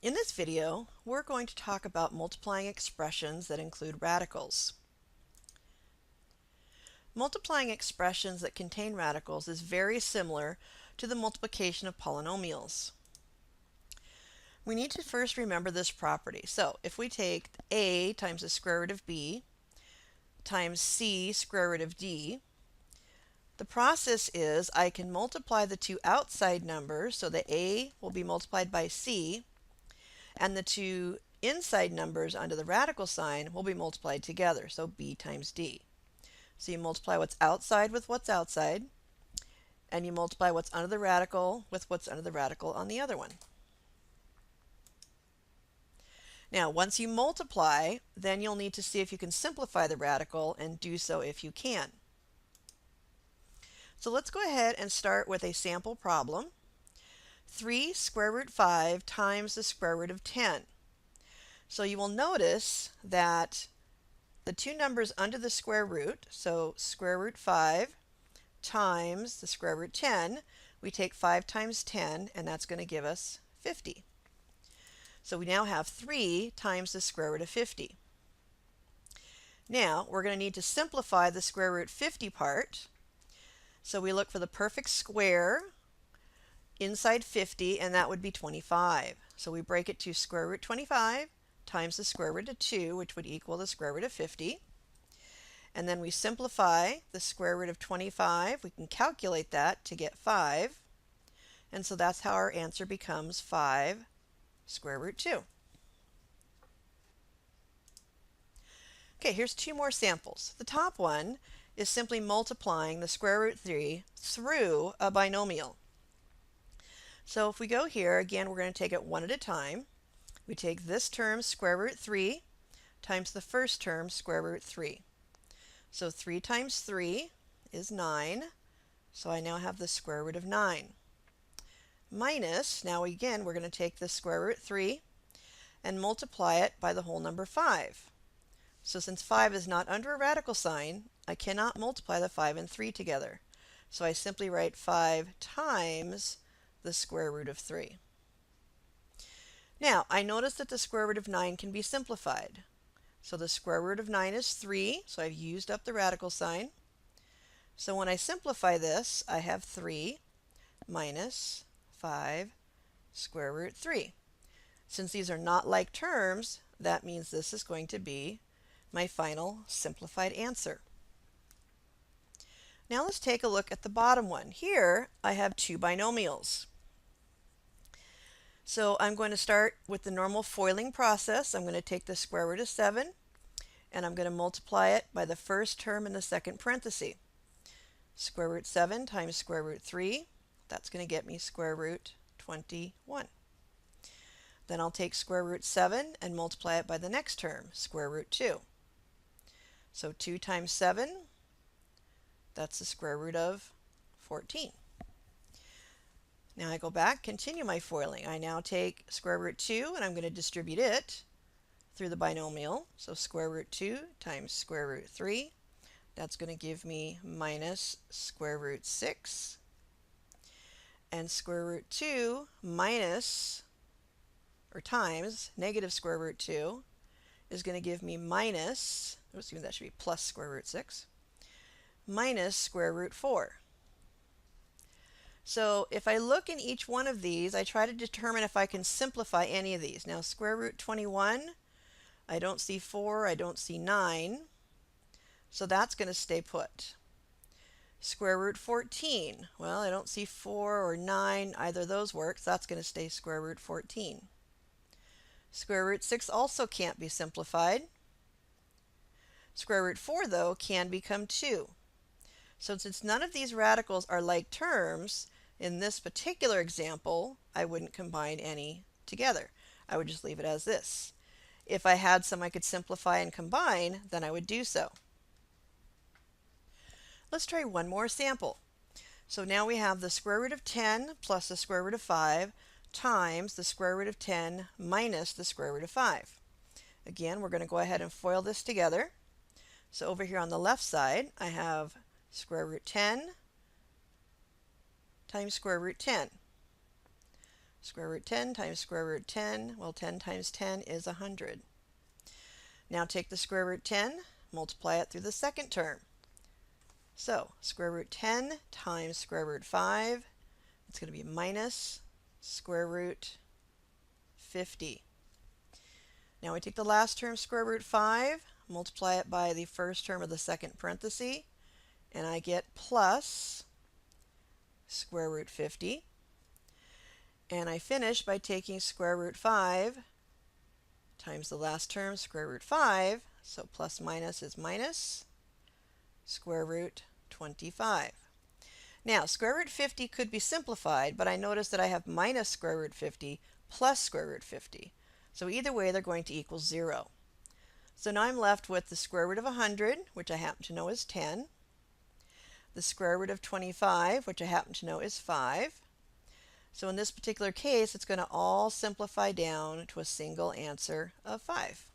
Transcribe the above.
In this video, we're going to talk about multiplying expressions that include radicals. Multiplying expressions that contain radicals is very similar to the multiplication of polynomials. We need to first remember this property. So if we take a times the square root of b times c square root of d, the process is I can multiply the two outside numbers, so the a will be multiplied by c, and the two inside numbers under the radical sign will be multiplied together, so b times d. So you multiply what's outside with what's outside, and you multiply what's under the radical with what's under the radical on the other one. Now, once you multiply, then you'll need to see if you can simplify the radical, and do so if you can. So let's go ahead and start with a sample problem. 3 square root 5 times the square root of 10. So you will notice that the two numbers under the square root, so square root 5 times the square root 10, we take 5 times 10, and that's going to give us 50. So we now have 3 times the square root of 50. Now we're going to need to simplify the square root 50 part. So we look for the perfect square inside 50, and that would be 25. So we break it to square root 25 times the square root of 2, which would equal the square root of 50. And then we simplify the square root of 25. We can calculate that to get 5. And so that's how our answer becomes 5 square root 2. Okay, here's two more samples. The top one is simply multiplying the square root 3 through a binomial. So if we go here, again, we're going to take it one at a time. We take this term, square root 3, times the first term, square root 3. So 3 times 3 is 9. So I now have the square root of 9. Minus, now again, we're going to take the square root 3 and multiply it by the whole number 5. So since 5 is not under a radical sign, I cannot multiply the 5 and 3 together. So I simply write 5 times the square root of 3. Now, I notice that the square root of 9 can be simplified. So the square root of 9 is 3, so I've used up the radical sign. So when I simplify this, I have 3 minus 5 square root 3. Since these are not like terms, that means this is going to be my final simplified answer. Now let's take a look at the bottom one. Here I have two binomials. So I'm going to start with the normal foiling process. I'm going to take the square root of 7 and I'm going to multiply it by the first term in the second parenthesis. Square root 7 times square root 3, that's going to get me square root 21. Then I'll take square root 7 and multiply it by the next term, square root 2. So 2 times 7, that's the square root of 14. Now I go back, continue my foiling. I now take square root 2 and I'm going to distribute it through the binomial. So square root 2 times square root 3, that's going to give me minus square root 6. And square root 2 minus, or times, negative square root 2 is going to give me minus, that should be plus square root 6, minus square root 4. So if I look in each one of these, I try to determine if I can simplify any of these. Now square root 21, I don't see 4, I don't see 9, so that's going to stay put. Square root 14, well, I don't see 4 or 9, either of those works, that's going to stay square root 14. Square root 6 also can't be simplified. Square root 4, though, can become 2. So since none of these radicals are like terms, in this particular example, I wouldn't combine any together. I would just leave it as this. If I had some I could simplify and combine, then I would do so. Let's try one more sample. So now we have the square root of 10 plus the square root of 5 times the square root of 10 minus the square root of 5. Again, we're going to go ahead and FOIL this together. So over here on the left side, I have square root 10 times square root 10. Square root 10 times square root 10, well 10 times 10 is 100. Now take the square root 10, multiply it through the second term. So square root 10 times square root 5, it's going to be minus square root 50. Now we take the last term, square root 5, multiply it by the first term of the second parenthesis, and I get plus square root 50. And I finish by taking square root 5 times the last term, square root 5, so plus minus is minus square root 25. Now, square root 50 could be simplified, but I notice that I have minus square root 50 plus square root 50. So either way, they're going to equal 0. So now I'm left with the square root of 100, which I happen to know is 10, the square root of 25, which I happen to know is 5. So in this particular case, it's going to all simplify down to a single answer of 5.